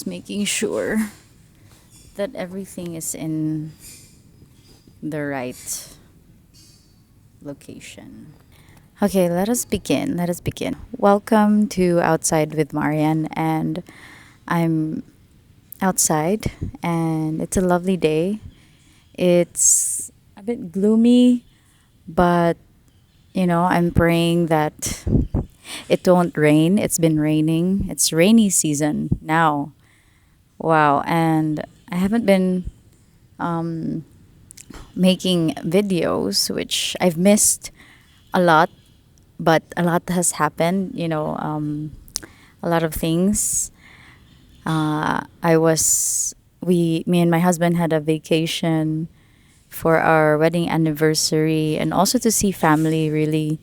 Making sure that everything is in the right location. Okay, let us begin. Let us begin. Welcome to Outside with Marian, and I'm outside, and it's a lovely day. It's a bit gloomy, but I'm praying that it won't rain. It's been raining. It's rainy season now. Wow, and I haven't been making videos, which I've missed a lot, but a lot has happened, a lot of things. Me and my husband had a vacation for our wedding anniversary and also to see family really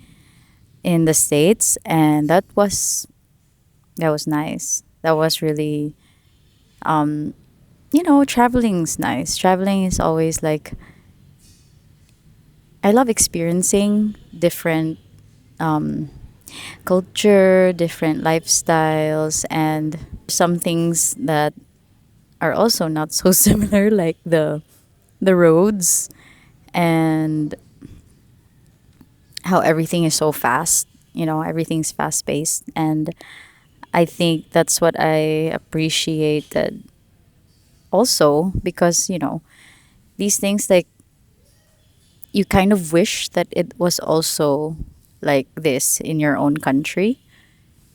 in the States. And that was nice. That was really, traveling's nice. Traveling is always like, I love experiencing different culture, different lifestyles, and some things that are also not so similar, like the roads and how everything is so fast. Everything's fast paced, and I think that's what I appreciated also because these things like you kind of wish that it was also like this in your own country.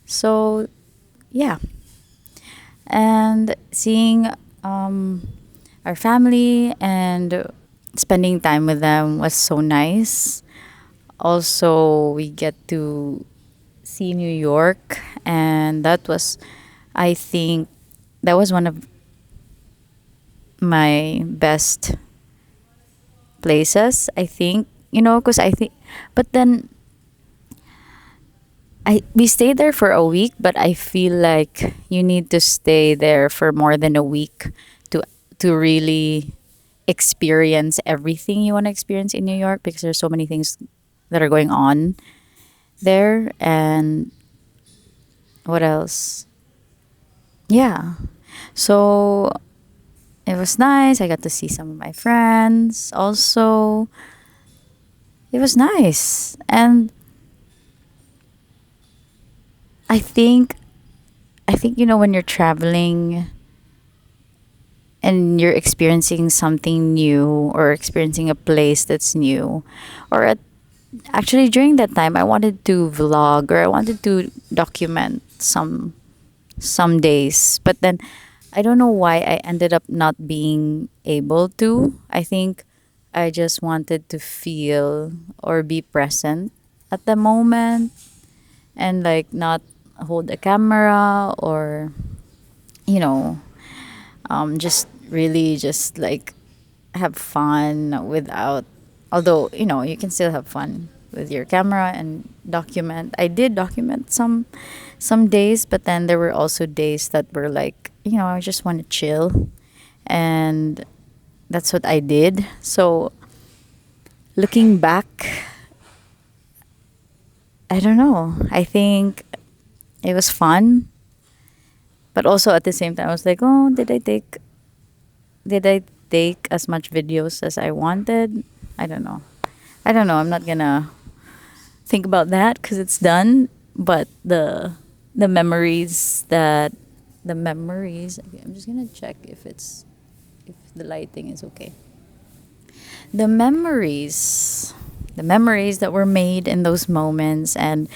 So yeah, and seeing our family and spending time with them was so nice. Also, we get to see New York, and I think, that was one of my best places. I think, because but then we stayed there for a week, but I feel like you need to stay there for more than a week to really experience everything you want to experience in New York because there's so many things that are going on there. And what else? Yeah. So it was nice. I got to see some of my friends also. It was nice. And I think when you're traveling and you're experiencing something new or experiencing a place that's new, or actually during that time I wanted to vlog, or I wanted to document some days, but then I don't know why I ended up not being able to. I think I just wanted to feel or be present at the moment, and like not hold a camera, or you know just really just like have fun without, although you can still have fun with your camera and document. I did document some days, but then there were also days that were like, I just want to chill, and that's what I did. So looking back, I don't know, I think it was fun, but also at the same time I was like, oh, did I take as much videos as I wanted? I don't know. I'm not gonna think about that because it's done. But the memories that the memories. Okay, I'm just gonna check if the lighting is okay. The memories that were made in those moments, and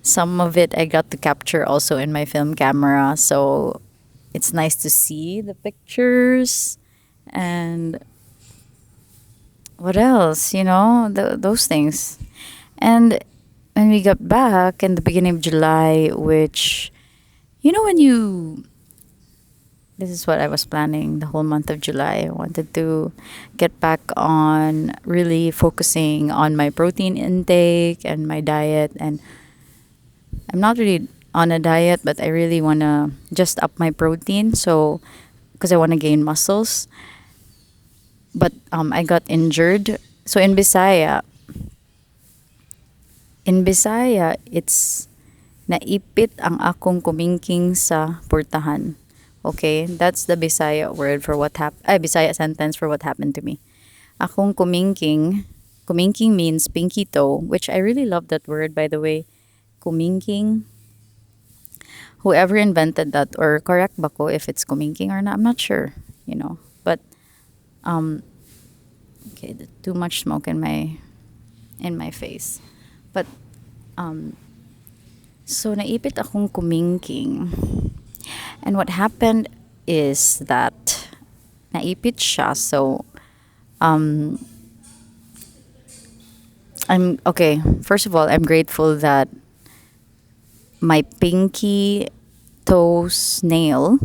some of it I got to capture also in my film camera. So it's nice to see the pictures. And what else? Those things. And when we got back in the beginning of July, which, when this is what I was planning the whole month of July. I wanted to get back on really focusing on my protein intake and my diet. And I'm not really on a diet, but I really want to just up my protein. So, because I want to gain muscles. But I got injured. So in Bisaya, it's naipit ang akong kumingking sa portahan. Okay, that's the Bisaya word for what happened. Bisaya sentence for what happened to me. Akong kumingking. Kumingking means pinky toe, which I really love that word, by the way. Kumingking. Whoever invented that, or correct bako if it's kumingking or not, I'm not sure, But okay, too much smoke in my face. But so naipit akong kumingking. And what happened is that naipit siya. So I'm okay. First of all, I'm grateful that my pinky toes nail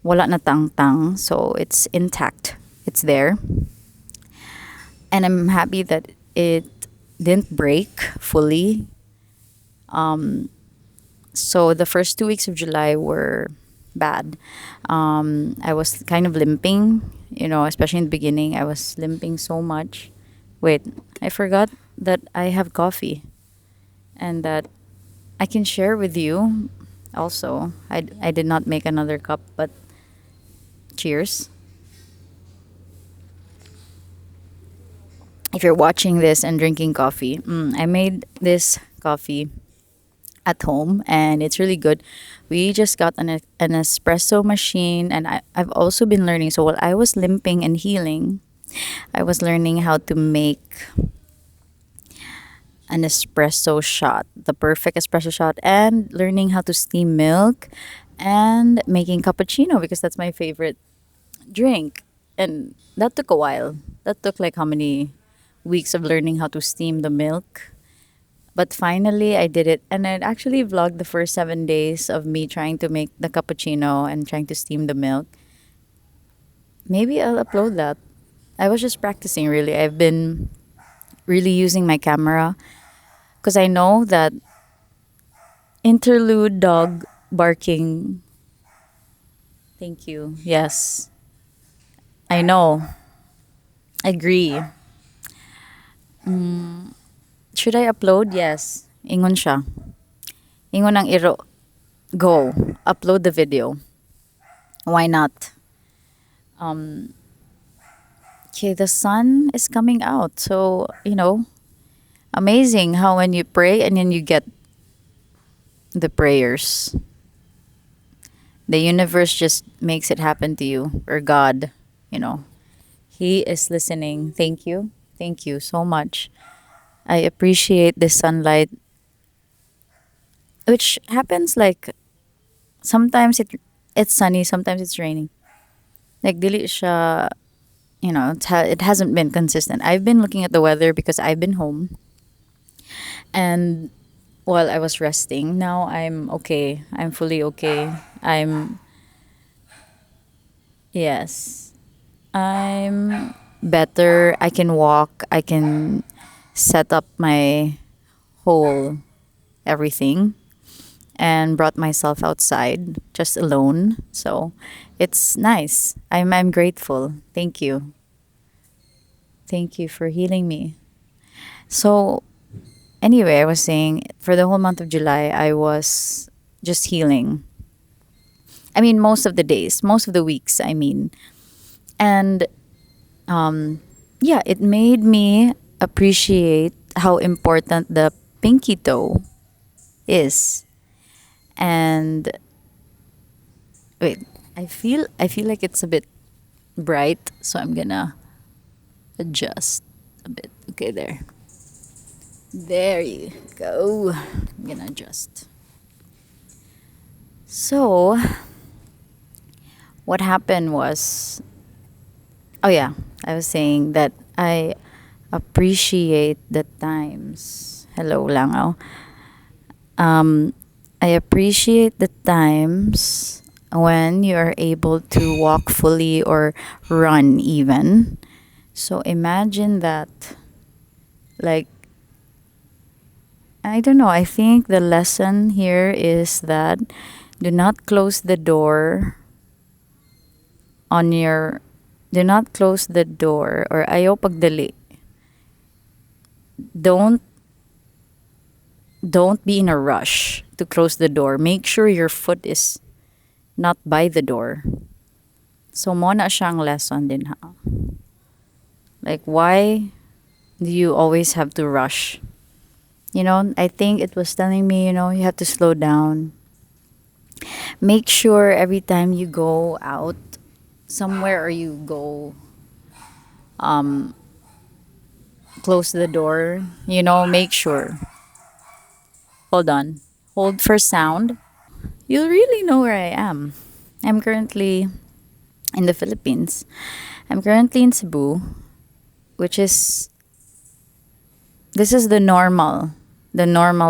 wala na tang-tang, so it's intact. It's there. And I'm happy that it didn't break fully. So the first 2 weeks of July were bad. I was kind of limping, especially in the beginning. I was limping so much. Wait, I forgot that I have coffee and that I can share with you also. I did not make another cup, but cheers. If you're watching this and drinking coffee, I made this coffee at home and it's really good. We just got an espresso machine, and I've also been learning. So while I was limping and healing, I was learning how to make an espresso shot, the perfect espresso shot, and learning how to steam milk and making cappuccino because that's my favorite drink. And that took a while. That took like how many weeks of learning how to steam the milk. But finally, I did it. And I actually vlogged the first 7 days of me trying to make the cappuccino and trying to steam the milk. Maybe I'll upload that. I was just practicing, really. I've been really using my camera because I know that interlude dog barking. Thank you. Yes, I know. Agree. Should I upload? Yes. Ingon siya. Ingon ang iro. Go. Upload the video. Why not? Okay, the sun is coming out. So, amazing how when you pray and then you get the prayers, the universe just makes it happen to you, or God, you know. He is listening. Thank you. Thank you so much. I appreciate the sunlight, which happens like sometimes it's sunny, sometimes it's raining. Like dili siya, it hasn't been consistent. I've been looking at the weather because I've been home, and while I was resting, now I'm okay. I'm fully okay. Yes, I'm better. I can walk. I can set up my whole everything and brought myself outside just alone. So it's nice. I'm grateful. Thank you. Thank you for healing me. So anyway, I was saying for the whole month of July I was just healing. I mean most of the days, most of the weeks, I mean. And yeah, it made me appreciate how important the pinky toe is. And wait, I feel like it's a bit bright, so I'm gonna adjust a bit. Okay, there. There you go. I'm gonna adjust. So, what happened was, oh yeah, I was saying that I appreciate the times. Hello, Langaw. I appreciate the times when you are able to walk fully or run even. So imagine that, like, I don't know, I think the lesson here is that do not close the door on your, do not close the door, or ayaw pagdali. Don't don't be in a rush to close the door. Make sure your foot is not by the door. So mo na siyang lesson din ha. Like why do you always have to rush? I think it was telling me, you have to slow down. Make sure every time you go out somewhere or you go close the door, make sure. Hold on. Hold for sound. You'll really know where I am. I'm currently in the Philippines. I'm currently in Cebu, which is this is the normal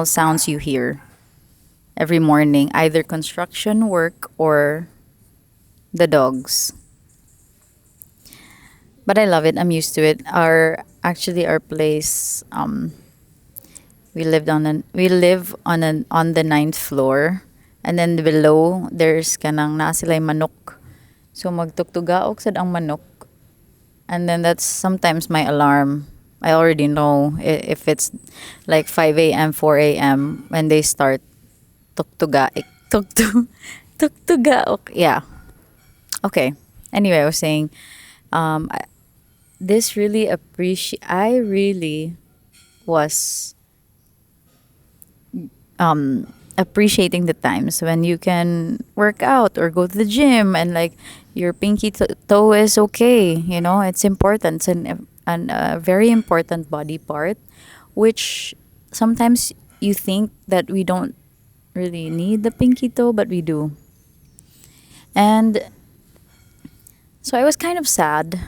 sounds you hear every morning, either construction work or the dogs. But I love it. I'm used to it. Our place, we live on the ninth floor, and then below there's kanang na sila manok. So magtugtugaok sad ang manok, and then that's sometimes my alarm. I already know if it's like 5 a.m., 4 a.m. when they start tugtuga tugtu tugtugaok. Yeah. Okay. Anyway, I was saying, this really appreciate. I really was appreciating the times when you can work out or go to the gym and like your toe is okay. It's important. It's a very important body part, which sometimes you think that we don't really need the pinky toe, but we do. And so I was kind of sad.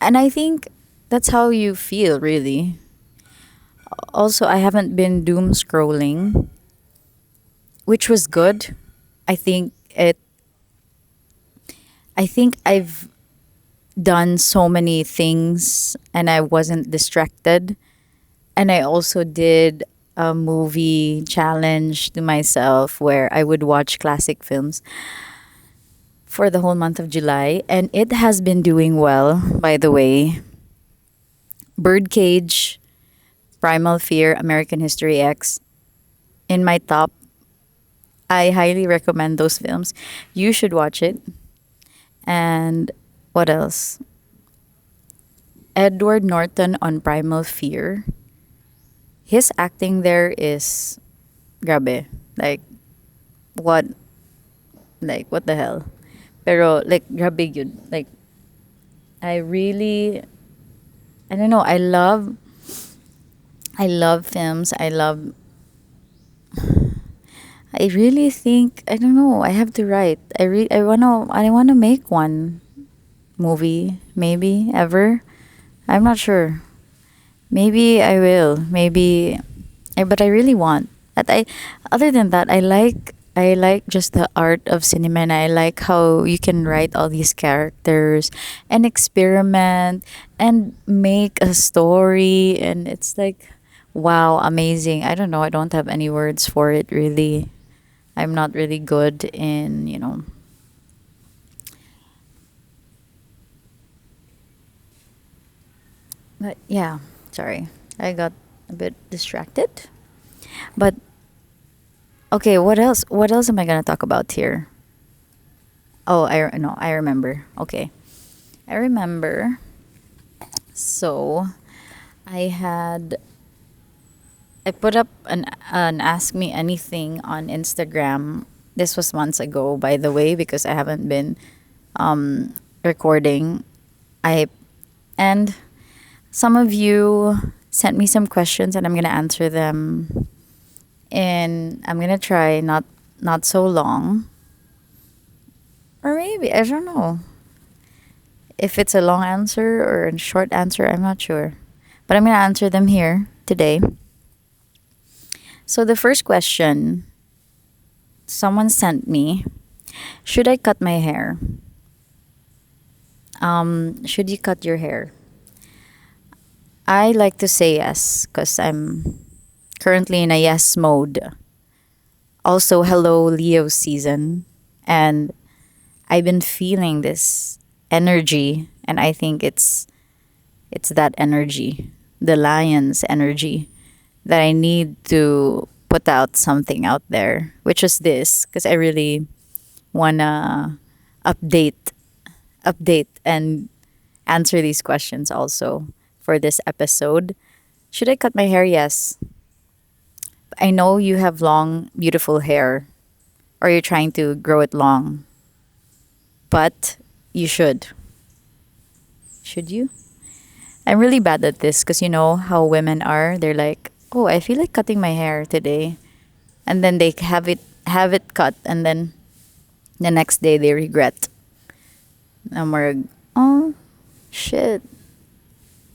And I think that's how you feel, really. Also, I haven't been doom scrolling, which was good. I think it I think I've done so many things and I wasn't distracted. And I also did a movie challenge to myself where I would watch classic films for the whole month of July. And it has been doing well, by the way. Birdcage, Primal Fear, American History X. In my top, I highly recommend those films. You should watch it. And what else? Edward Norton on Primal Fear. His acting there is grabe. What what the hell? Pero grabe yun. I don't know, I love films. I really think I don't know. I have to write. I wanna make one movie maybe ever. I'm not sure. Maybe I will. Maybe, but I really want. That I Other than that, I like just the art of cinema, and I like how you can write all these characters and experiment and make a story, and it's like wow, amazing. I don't know. I don't have any words for it really. I'm not really good in. But yeah, sorry. I got a bit distracted. But okay, what else? What else am I going to talk about here? Oh, I remember. Okay. I remember. So, I had I put up an ask me anything on Instagram. This was months ago, by the way, because I haven't been recording. I and some of you sent me some questions, and I'm gonna answer them. And I'm gonna try not so long, or maybe I don't know if it's a long answer or a short answer. I'm not sure, but I'm gonna answer them here today. So the first question someone sent me: should I cut my hair? Should you cut your hair? I like to say yes because I'm currently in a yes mode. Also, hello Leo season, and I've been feeling this energy, and I think it's that energy, the lion's energy, that I need to put out something out there, which is this, because I really wanna update and answer these questions also for this episode. Should I cut my hair? Yes. I know you have long, beautiful hair, or you're trying to grow it long, but you should. Should you? I'm really bad at this because you know how women are. They're like, "Oh, I feel like cutting my hair today," and then they have it cut, and then the next day they regret. Na marag, oh shit,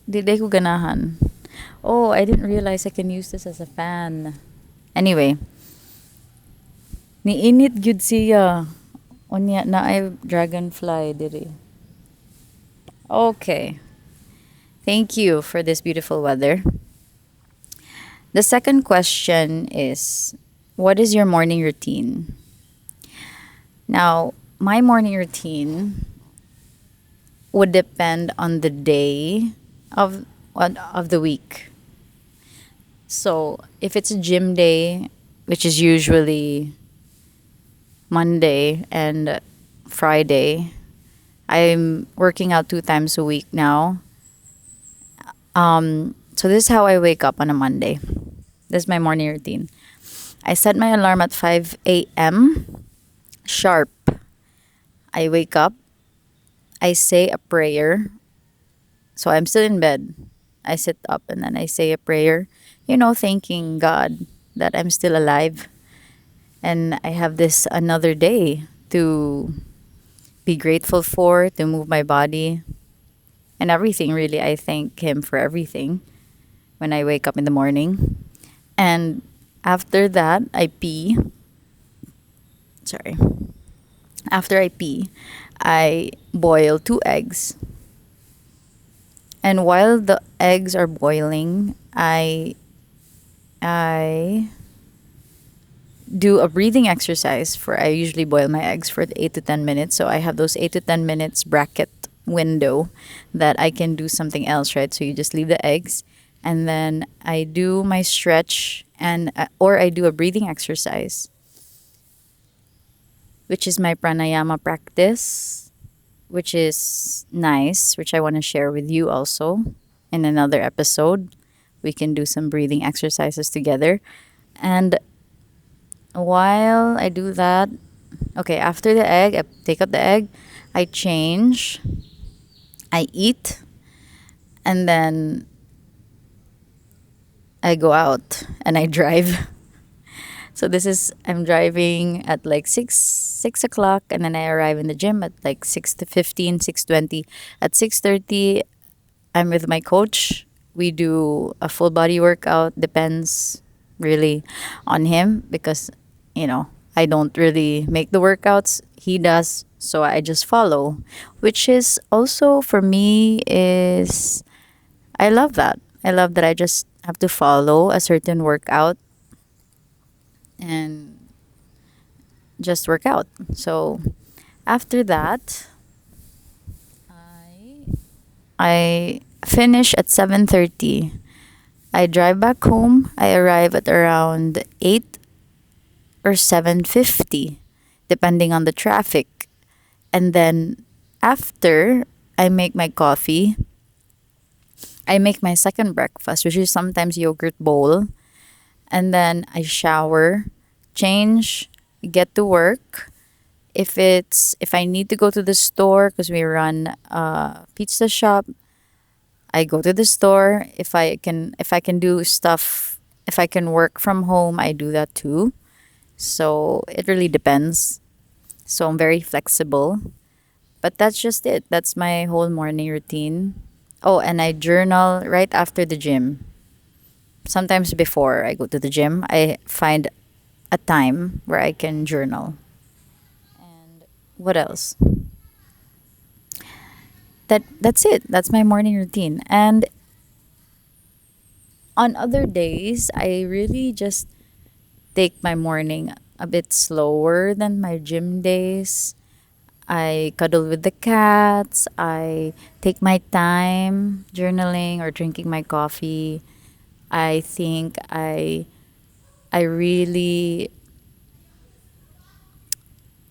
dili ko ganahan. Oh, I didn't realize I can use this as a fan. Anyway, niinit gyud siya. Onya na ay dragonfly diri. Okay. Thank you for this beautiful weather. The second question is, what is your morning routine? Now, my morning routine would depend on the day of the week. So, if it's a gym day, which is usually Monday and Friday, I'm working out 2 times a week now. So this is how I wake up on a Monday. This is my morning routine. I set my alarm at 5 a.m. sharp. I wake up, I say a prayer. So I'm still in bed. I sit up and then I say a prayer, thanking God that I'm still alive and I have this another day to be grateful for, to move my body and everything. Really, I thank Him for everything when I wake up in the morning. And after that, I pee. Sorry. After I pee, I boil 2 eggs. And while the eggs are boiling, I do a breathing exercise for I usually boil my eggs for 8 to 10 minutes. So I have those 8 to 10 minutes bracket window that I can do something else, right? So you just leave the eggs and then I do my stretch and or I do a breathing exercise, which is my pranayama practice, which is nice, which I want to share with you also in another episode. We can do some breathing exercises together. And while I do that, okay, after the egg, I take out the egg, I change, I eat, and then I go out and I drive. So this is I'm driving at like 6 o'clock, and then I arrive in the gym at like 6 to 15, 6:20. At 6:30, I'm with my coach. We do a full body workout. Depends really on him because I don't really make the workouts. He does, so I just follow, which is also for me is I love that. I love that I just have to follow a certain workout and just work out. So after that, I finish at 7:30. I drive back home. I arrive at around 8 or 7:50 depending on the traffic. And then after I make my coffee, I make my second breakfast, which is sometimes yogurt bowl, and then I shower, change, get to work. If I need to go to the store because we run a pizza shop, I go to the store. If I can do stuff, if I can work from home, I do that too. So it really depends. So I'm very flexible. But that's just it. That's my whole morning routine. Oh, and I journal right after the gym. Sometimes before I go to the gym, I find a time where I can journal. And what else? That's it. That's my morning routine. And on other days, I really just take my morning a bit slower than my gym days. I cuddle with the cats. I take my time journaling or drinking my coffee. I think I really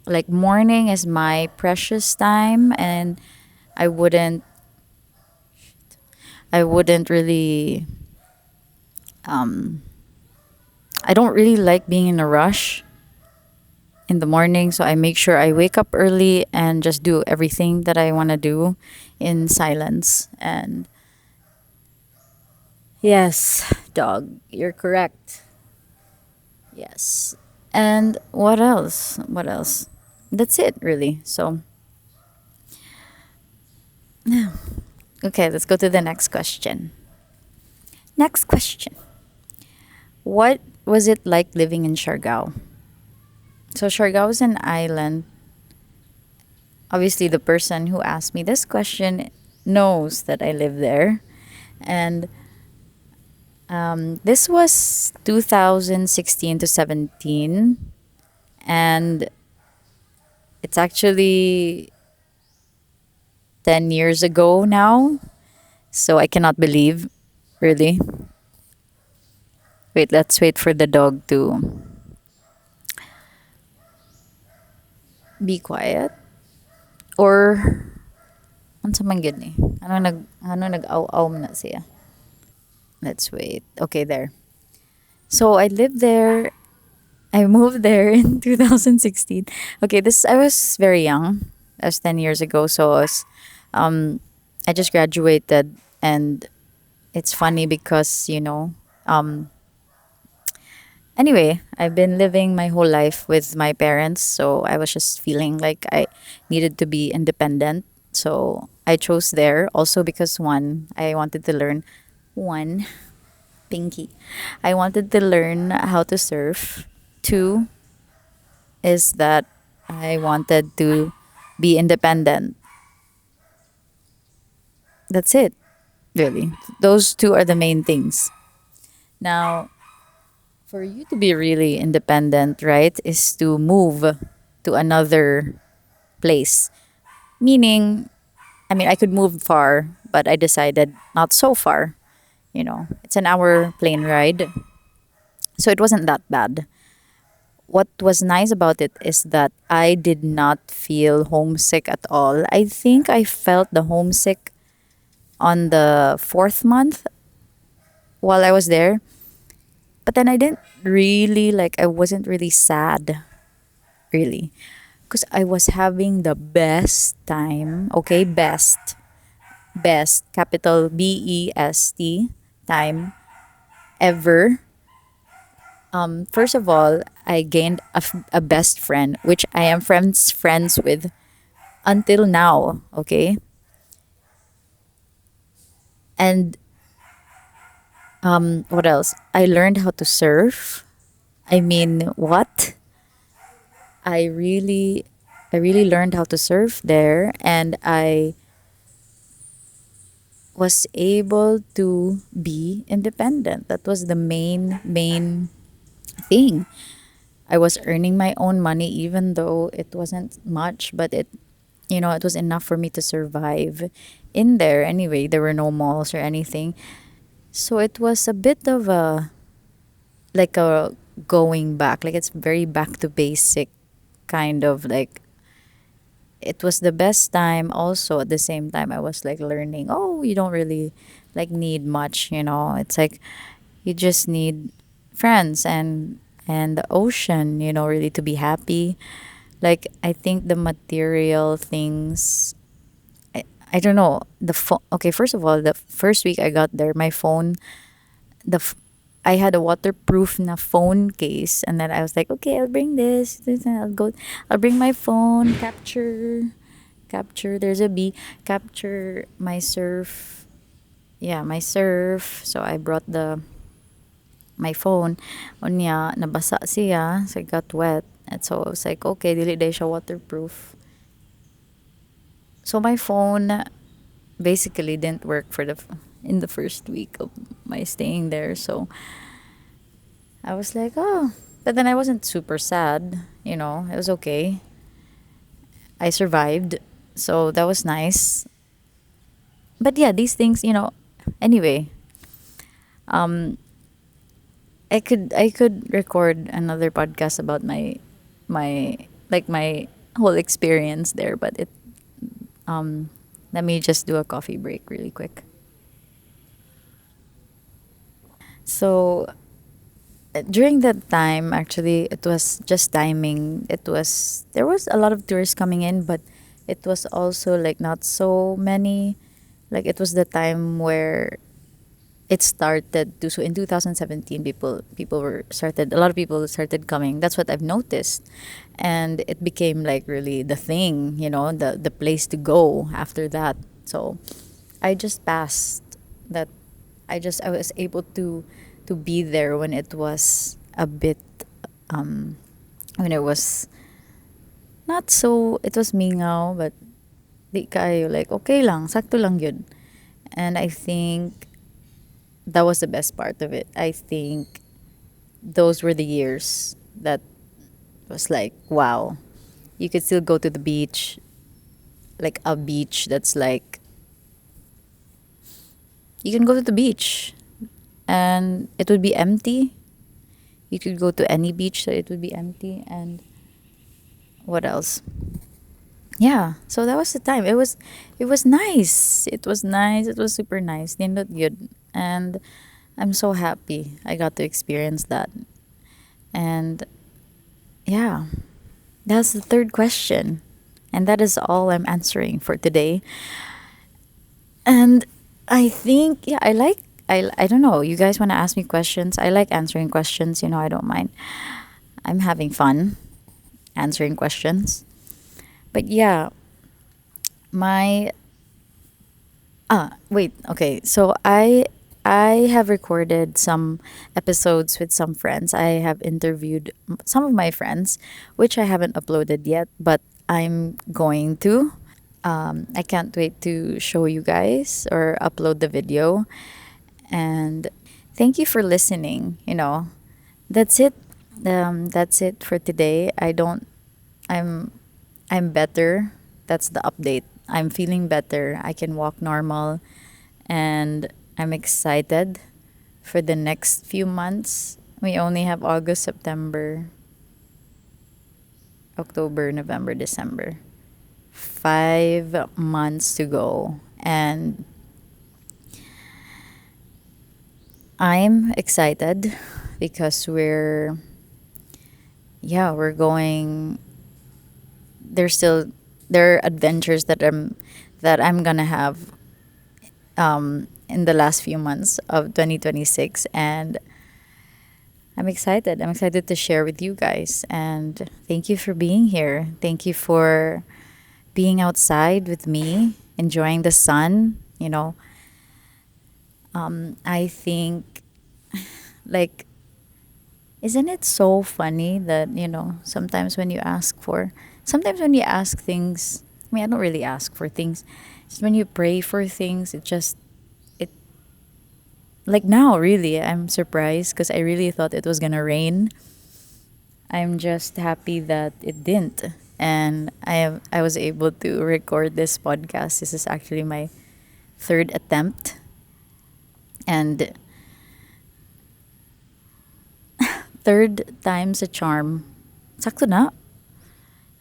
like morning is my precious time, and I wouldn't I wouldn't really I don't really like being in a rush in the morning, so I make sure I wake up early and just do everything that I want to do in silence. And yes, dog, you're correct. Yes. And what else? What else? That's it, really. So, okay, let's go to the next question. Next question. What was it like living in Siargao? So, Siargao is an island. Obviously, the person who asked me this question knows that I live there. And this was 2016 to 17. And it's actually 10 years ago now. So, I cannot believe, really. Wait, let's wait for the dog to be quiet. Or, ano man gid ni? Ano nag-aw-aw na siya? Let's wait. Okay, there. So I lived there. I moved there in 2016. Okay, this I was very young. That was 10 years ago. So um, I just graduated, and it's funny because anyway, I've been living my whole life with my parents, so I was just feeling like I needed to be independent. So I chose there also because one, I wanted to learn one Pinky. I wanted to learn how to surf. Two is that I wanted to be independent. That's it, really. Those two are the main things. Now, for you to be really independent, right, is to move to another place. Meaning, I mean, I could move far, but I decided not so far. It's an hour plane ride. So it wasn't that bad. What was nice about it is that I did not feel homesick at all. I think I felt the homesick on the fourth month while I was there. But then I didn't really, like, I wasn't really sad, really. Because I was having the best time, okay? Best, capital BEST, time ever. First of all, I gained a best friend, which I am friends with until now, okay? And what else? I learned how to surf. I mean, what? I really I really learned how to surf there, and I was able to be independent. That was the main thing. I was earning my own money even though it wasn't much, but it was enough for me to survive in there. Anyway, there were no malls or anything. So it was a bit of a like a going back. Like it's very back to basic kind of like it was the best time. Also at the same time I was like learning, oh, you don't really like need much. It's like you just need friends and the ocean, really to be happy. Like I think the material things, I don't know, the phone. Okay, first of all, the first week I got there, my phone, the f- I had a waterproof na phone case, and then I was like, okay, I'll bring this, and I'll bring my phone, capture. There's a B, capture my surf. Yeah, my surf. So I brought the my phone. Unya, nabasa siya, so it got wet. And so I was like, okay, dili day siya waterproof. So my phone basically didn't work in the first week of my staying there. So I was like, oh, but then I wasn't super sad. It was okay. I survived, so that was nice. But yeah, these things. Anyway, I could record another podcast about my whole experience there. But it let me just do a coffee break really quick. So during that time, actually, it was just timing. There was a lot of tourists coming in, but it was also like not so many. Like it was the time where it started to, so in 2017 people were started a lot of people started coming. That's what I've noticed, and it became like really the thing, the place to go after that. So I just passed that. I was able to be there when it was a bit, when it was not so, it was mingaw, but di kayo, like okay lang, sakto lang yun. And I think that was the best part of it. I think those were the years that was like, wow, you could still go to the beach, like a beach that's like, you can go to the beach and it would be empty. You could go to any beach, so it would be empty. And what else? Yeah, so that was the time. It was nice. It was nice. It was super nice. Nindot good. And I'm so happy I got to experience that. And yeah, that's the third question. And that is all I'm answering for today. And I think, yeah, I don't know. You guys want to ask me questions? I like answering questions. I don't mind. I'm having fun answering questions. But yeah, my wait, okay. So I have recorded some episodes with some friends. I have interviewed some of my friends, which I haven't uploaded yet, but I'm going to. I can't wait to show you guys or upload the video. And thank you for listening. That's it. That's it for today. I'm I'm better. That's the update. I'm feeling better. I can walk normal, and I'm excited for the next few months. We only have August, September, October, November, December. 5 months to go. And I'm excited because we're going. There's still there are adventures that I'm gonna have in the last few months of 2026, and I'm excited. I'm excited to share with you guys. And thank you for being here. Thank you for being outside with me, enjoying the sun. I think, like, isn't it so funny that, sometimes when you ask things, I mean, I don't really ask for things. Just when you pray for things, it, like now, really, I'm surprised because I really thought it was gonna rain. I'm just happy that it didn't. And I was able to record this podcast. This is actually my third attempt. And third time's a charm. Sakto na.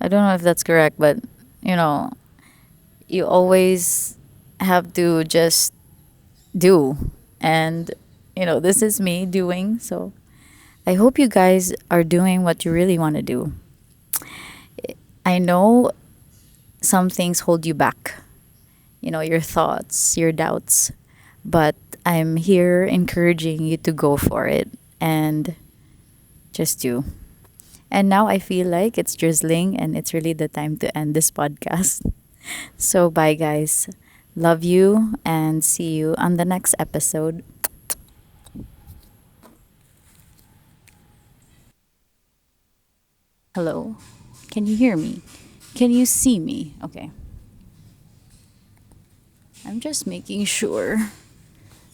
I don't know if that's correct, but you know, you always have to just do. And this is me doing. So I hope you guys are doing what you really want to do. I know some things hold you back, your thoughts, your doubts, but I'm here encouraging you to go for it and just do. And now I feel like it's drizzling and it's really the time to end this podcast. So, bye, guys. Love you and see you on the next episode. Hello. Can you hear me? Can you see me? Okay. I'm just making sure.